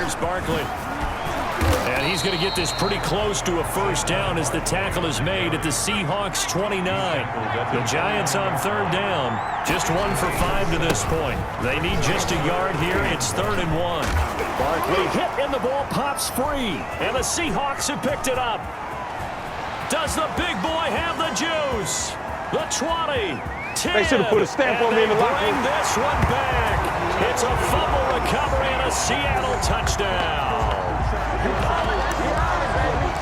Here's Barkley. And he's going to get this pretty close to a first down as the tackle is made at the Seahawks 29. The Giants on third down. Just 1 for 5 to this point. They need just a yard here. It's 3rd and 1. Barkley hit and the ball pops free. And the Seahawks have picked it up. Does the big boy have the juice? The 20, 10. They should have put a stamp on me in the locker room. Bring this one back. It's a fumble recovery and a Seattle touchdown.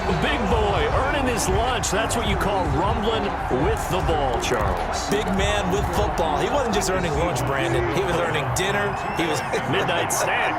The big boy earning his lunch. That's what you call rumbling with the ball, Charles. Big man with football. He wasn't just earning lunch, Brandon. He was earning dinner. He was midnight snack.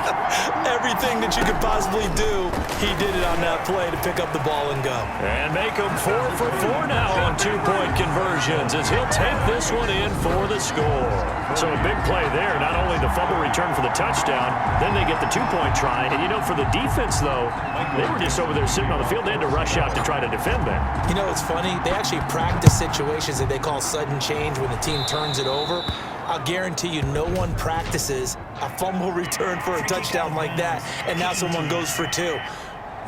Everything that you could possibly do, he did it on that play to pick up the ball and go. And make him 4 for 4 now on 2-point conversions as he'll take this one in for the score. So a big play there. Not only the fumble return for the touchdown, then they get the 2-point try. And, you know, for the defense, though, they were just over there sitting on the field. They had to rush out to try to defend that. You know, it's funny. They actually practice situations that they call sudden change when the team turns it over. I'll guarantee you no one practices a fumble return for a touchdown like that, and now someone goes for 2.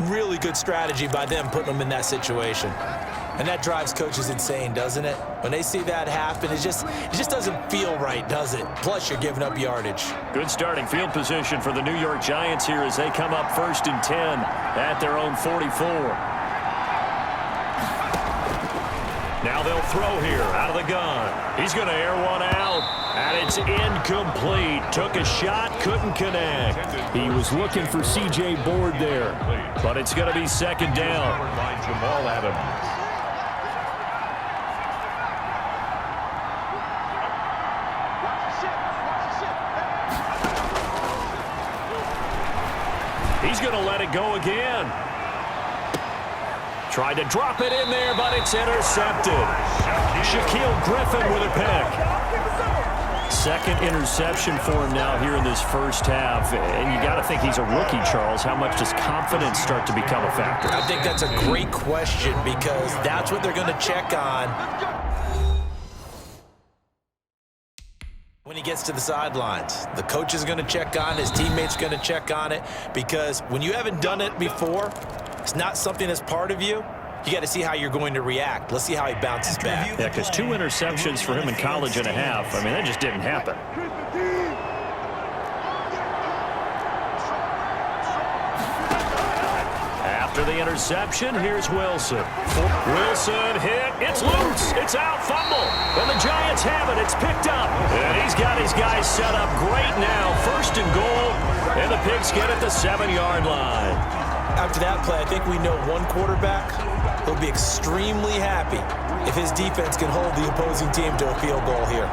Really good strategy by them putting them in that situation. And that drives coaches insane, doesn't it? When they see that happen, it just doesn't feel right, does it? Plus, you're giving up yardage. Good starting field position for the New York Giants here as they come up 1st and 10 at their own 44. Now they'll throw here out of the gun. He's going to air one out, and it's incomplete. Took a shot, couldn't connect. He was looking for C.J. Board there, but it's going to be 2nd down. By Jamal Adams. He's going to let it go again. Tried to drop it in there, but it's intercepted. Shaquille Griffin with a pick. 2nd interception for him now here in this first half. And you got to think he's a rookie, Charles. How much does confidence start to become a factor? I think that's a great question because that's what they're going to check on when he gets to the sidelines. The coach is going to check on it. His teammates are going to check on it because when you haven't done it before, it's not something that's part of you. You got to see how you're going to react. Let's see how he bounces back. Yeah, because 2 interceptions for him in college and a half. I mean, that just didn't happen. After the interception, here's Wilson. Wilson hit. It's loose. It's out. Fumble. And the Giants have it. It's picked up. And he's got his guys set up great now. 1st and goal. And the Pigs get it the 7-yard line. After that play, I think we know one quarterback will be extremely happy if his defense can hold the opposing team to a field goal here.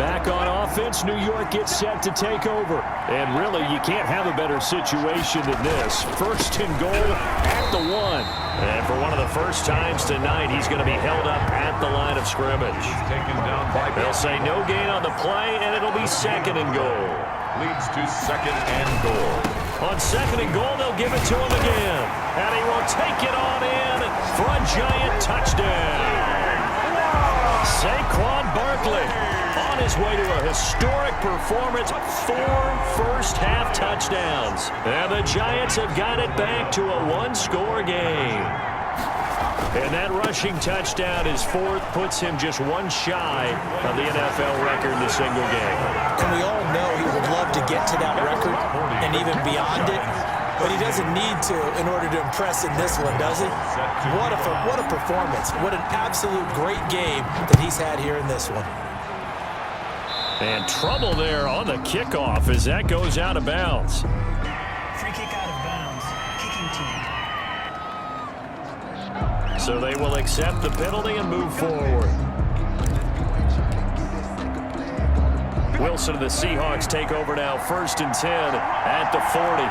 Back on offense, New York gets set to take over. And really, you can't have a better situation than this. 1st and goal at the 1. And for one of the first times tonight, he's going to be held up at the line of scrimmage. Taken down by They'll say no gain on the play, and it'll be 2nd and goal. leads to 2nd and goal. On 2nd and goal, they'll give it to him again. And he will take it on in for a Giant touchdown. Saquon Barkley on his way to a historic performance. 4 first-half touchdowns. And the Giants have got it back to a 1-score game. And that rushing touchdown, his 4th, puts him just 1 shy of the NFL record in a single game. And we all know he would love to get to that record and even beyond it, but he doesn't need to in order to impress in this one, does he? What a performance. What an absolute great game that he's had here in this one. And trouble there on the kickoff as that goes out of bounds. Free kick out of bounds. Kicking team. So they will accept the penalty and move forward. Wilson and the Seahawks take over now, 1st and 10 at the 40.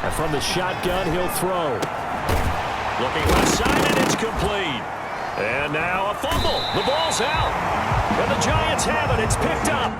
And from the shotgun, he'll throw. Looking left side, and it's complete. And now a fumble. The ball's out. And the Giants have it. It's picked up.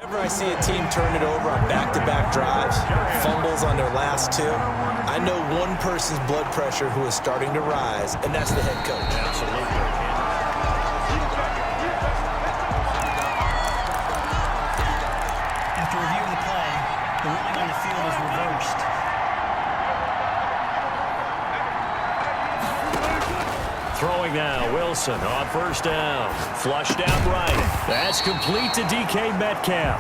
Whenever I see a team turn it over on back-to-back drives, fumbles on their last two, I know one person's blood pressure who is starting to rise, and that's the head coach. Absolutely. After review of the play, the ruling on the field is reversed. Throwing now, Wilson on first down. Flushed out right. That's complete to DK Metcalf.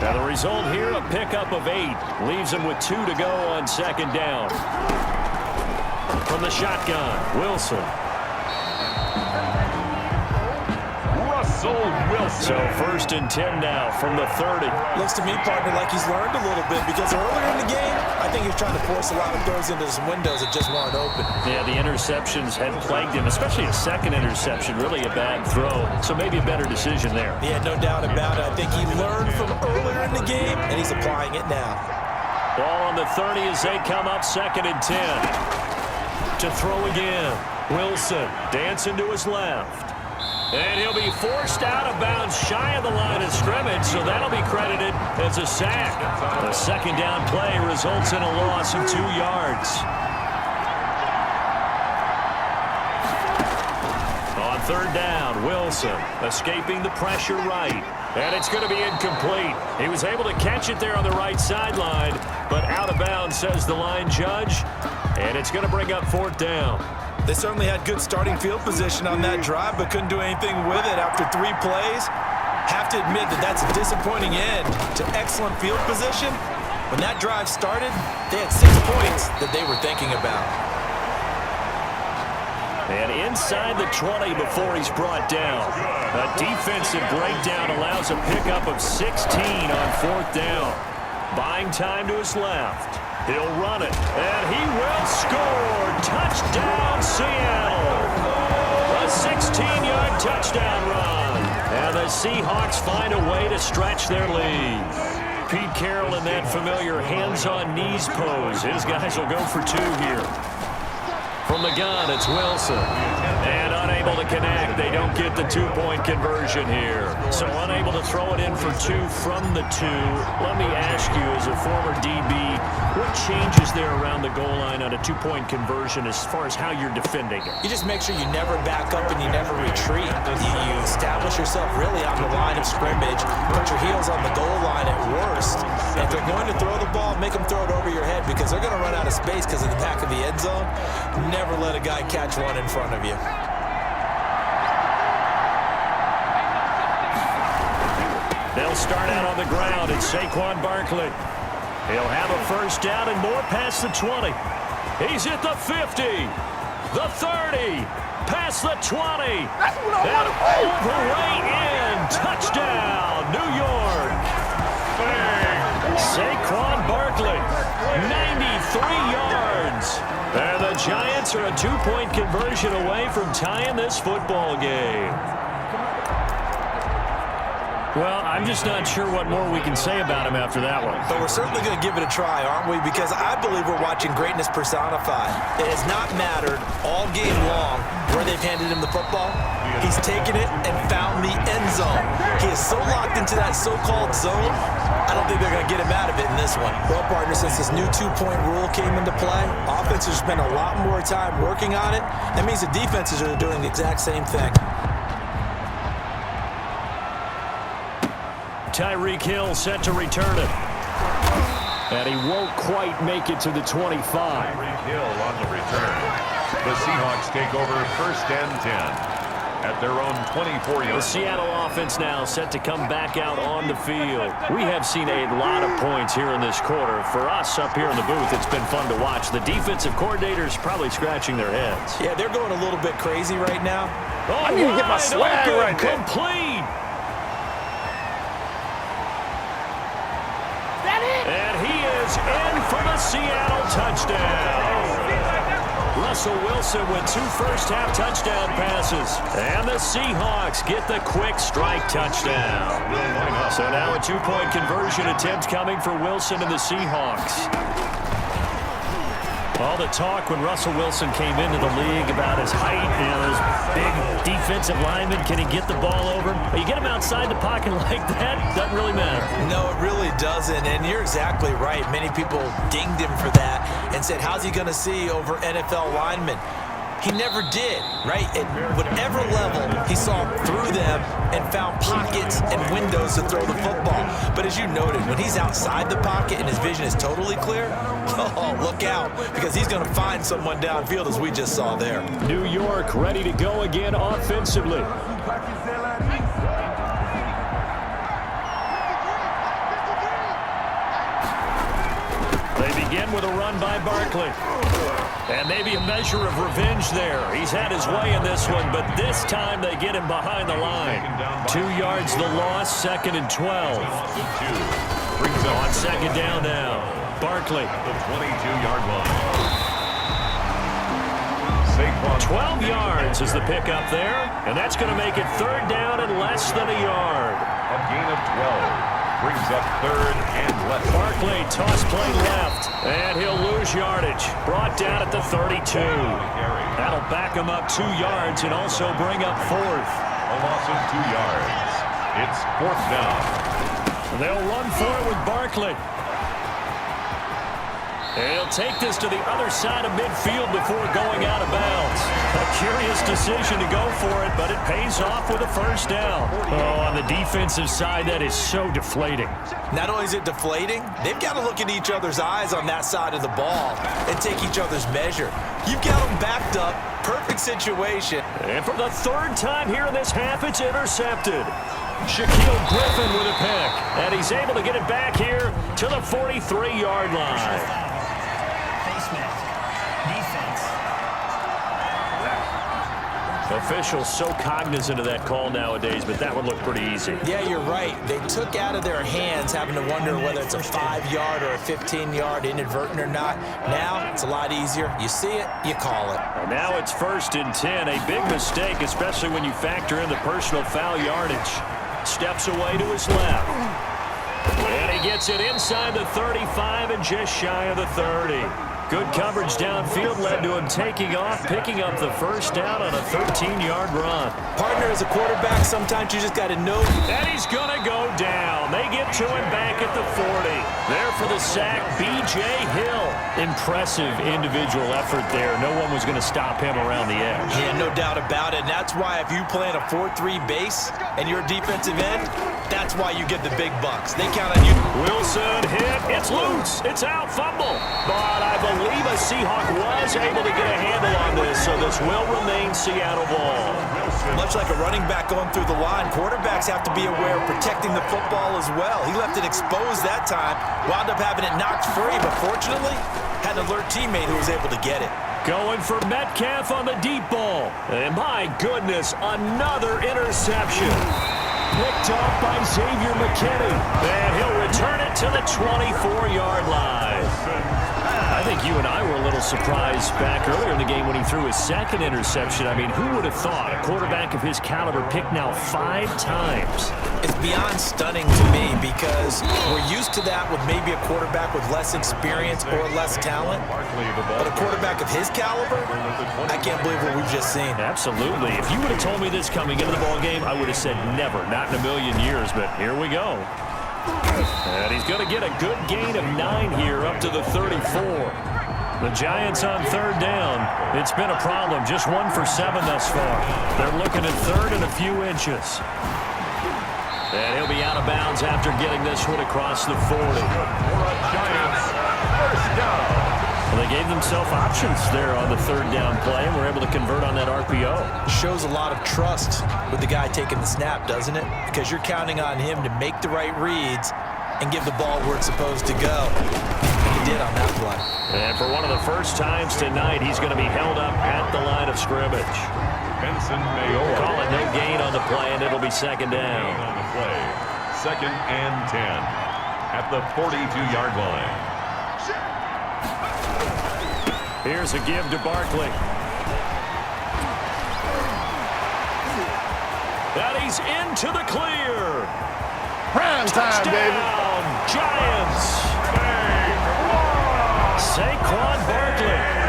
Now the result here, a pickup of 8. Leaves him with 2 to go on second down. From the shotgun, Wilson. So first and 10 now from the 30. Looks to me, partner, like he's learned a little bit because earlier in the game, I think he was trying to force a lot of throws into some windows that just weren't open. Yeah, the interceptions had plagued him, especially a second interception, really a bad throw. So maybe a better decision there. Yeah, no doubt about it. I think he learned from earlier in the game, and he's applying it now. Ball on the 30 as they come up second and 10. To throw again. Wilson dancing to his left. And he'll be forced out of bounds shy of the line of scrimmage, so that'll be credited as a sack. The second down play results in a loss of 2 yards. On third down, Wilson escaping the pressure right. And it's going to be incomplete. He was able to catch it there on the right sideline, but out of bounds, says the line judge. And it's going to bring up fourth down. They certainly had good starting field position on that drive, but couldn't do anything with it after 3 plays. Have to admit that that's a disappointing end to excellent field position. When that drive started, they had 6 points that they were thinking about. And inside the 20 before he's brought down. A defensive breakdown allows a pickup of 16 on fourth down. Buying time to his left. He'll run it, and he will score. Touchdown, Seattle. A 16-yard touchdown run. And the Seahawks find a way to stretch their lead. Pete Carroll in that familiar hands-on-knees pose. His guys will go for 2 here. From the gun, it's Wilson. And unable to connect. They don't get the 2-point conversion here. So unable to throw it in for 2 from the 2. Let me ask you, as a former DB, what changes there around the goal line on a 2-point conversion as far as how you're defending it? You just make sure you never back up and you never retreat. You establish yourself really on the line of scrimmage, put your heels on the goal line at worst. And if they're going to throw the ball, make them throw it over your head because they're going to run out of space because of the back of the end zone. Never let a guy catch one in front of you. They'll start out on the ground. It's Saquon Barkley. He'll have a first down and more past the 20. He's at the 50, the 30, past the 20. That's what I want to play. Overway in. Touchdown, New York. Saquon Barkley, 93 yards. And the Giants are a 2-point conversion away from tying this football game. Well, I'm just not sure what more we can say about him after that one. But we're certainly going to give it a try, aren't we? Because I believe we're watching greatness personified. It has not mattered all game long where they've handed him the football. He's taken it and found the end zone. He is so locked into that so-called zone, I don't think they're going to get him out of it in this one. Well, partner, since this new 2-point rule came into play, offenses spend a lot more time working on it. That means the defenses are doing the exact same thing. Tyreek Hill set to return it. And he won't quite make it to the 25. Tyreek Hill on the return. The Seahawks take over first and 10 at their own 24-yard. The Seattle offense now set to come back out on the field. We have seen a lot of points here in this quarter. For us up here in the booth, it's been fun to watch. The defensive coordinators probably scratching their heads. Yeah, they're going a little bit crazy right now. Oh, I need to get my swag right there. Complete. And he is in for the Seattle touchdown. Russell Wilson with 2 first-half touchdown passes. And the Seahawks get the quick strike touchdown. So now a 2-point conversion attempt coming for Wilson and the Seahawks. All the talk when Russell Wilson came into the league about his height and his big defensive lineman. Can he get the ball over? But you get him outside the pocket like that, doesn't really matter. No, it really doesn't, and you're exactly right. Many people dinged him for that and said, how's he going to see over NFL linemen? He never did, right? At whatever level, he saw through them and found pockets and windows to throw the football. But as you noted, when he's outside the pocket and his vision is totally clear, oh, look out, because he's going to find someone downfield, as we just saw there. New York ready to go again offensively. They begin with a run by Barkley. And maybe a measure of revenge there. He's had his way in this one, but this time they get him behind the line. 2 yards the loss, 2nd and 12. On second down now. Barkley. The 22-yard line. 12 yards is the pickup there, and that's going to make it 3rd down and less than a yard. A gain of 12. Brings up 3rd and less. Barkley toss play left, and he'll lose yardage. Brought down at the 32. That'll back him up 2 yards and also bring up 4th. A loss of 2 yards. It's 4th down. They'll run for it with Barkley. He'll take this to the other side of midfield before going out of bounds. A curious decision to go for it, but it pays off with a 1st down. Oh, on the defensive side, that is so deflating. Not only is it deflating, they've got to look in each other's eyes on that side of the ball and take each other's measure. You've got them backed up. Perfect situation. And for the 3rd time here in this half, it's intercepted. Shaquille Griffin with a pick, and he's able to get it back here to the 43-yard line. Officials so cognizant of that call nowadays, but that would look pretty easy. Yeah, you're right. They took out of their hands having to wonder whether it's a 5-yard or a 15-yard inadvertent or not. Now it's a lot easier. You see it, you call it. And now it's 1st and 10. A big mistake, especially when you factor in the personal foul yardage. Steps away to his left. And he gets it inside the 35 and just shy of the 30. Good coverage downfield led to him taking off, picking up the 1st down on a 13-yard run. Partner, as a quarterback, sometimes you just got to know. And he's going to go down. They get to him back at the 40. There for the sack, B.J. Hill. Impressive individual effort there. No one was going to stop him around the edge. Yeah, no doubt about it. And that's why if you play in a 4-3 base and you're a defensive end, that's why you get the big bucks. They count on you. Wilson hit. It's loose. It's out. Fumble. But I believe a Seahawk was able to get a handle on this, so this will remain Seattle ball. Much like a running back going through the line, quarterbacks have to be aware of protecting the football as well. He left it exposed that time, wound up having it knocked free, but fortunately, had an alert teammate who was able to get it. Going for Metcalf on the deep ball. And my goodness, another interception. Picked off by Xavier McKinney. And he'll return it to the 24-yard line. I think you and I were a little surprised back earlier in the game when he threw his 2nd interception. I mean, who would have thought a quarterback of his caliber picked now 5 times? It's beyond stunning to me because we're used to that with maybe a quarterback with less experience or less talent. But a quarterback of his caliber, I can't believe what we've just seen. Absolutely. If you would have told me this coming into the ballgame, I would have said never, not in a million years, but here we go. And he's going to get a good gain of 9 here up to the 34. The Giants on 3rd down. It's been a problem. Just 1 for 7 thus far. They're looking at 3rd and a few inches. And he'll be out of bounds after getting this one across the 40. Giants, 1st down. Well, they gave themselves options there on the 3rd down play and were able to convert on that RPO. Shows a lot of trust with the guy taking the snap, doesn't it? Because you're counting on him to make the right reads and give the ball where it's supposed to go. He did on that play. And for one of the first times tonight, he's going to be held up at the line of scrimmage. Benson Mayowa. Call it no gain on the play, and it'll be 2nd down. On the play. 2nd and 10 at the 42-yard line. Here's a give to Barkley. And he's into the clear. Prime time, baby. Giants. Saquon Barkley.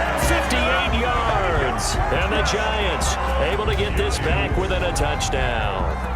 And the Giants able to get this back within a touchdown.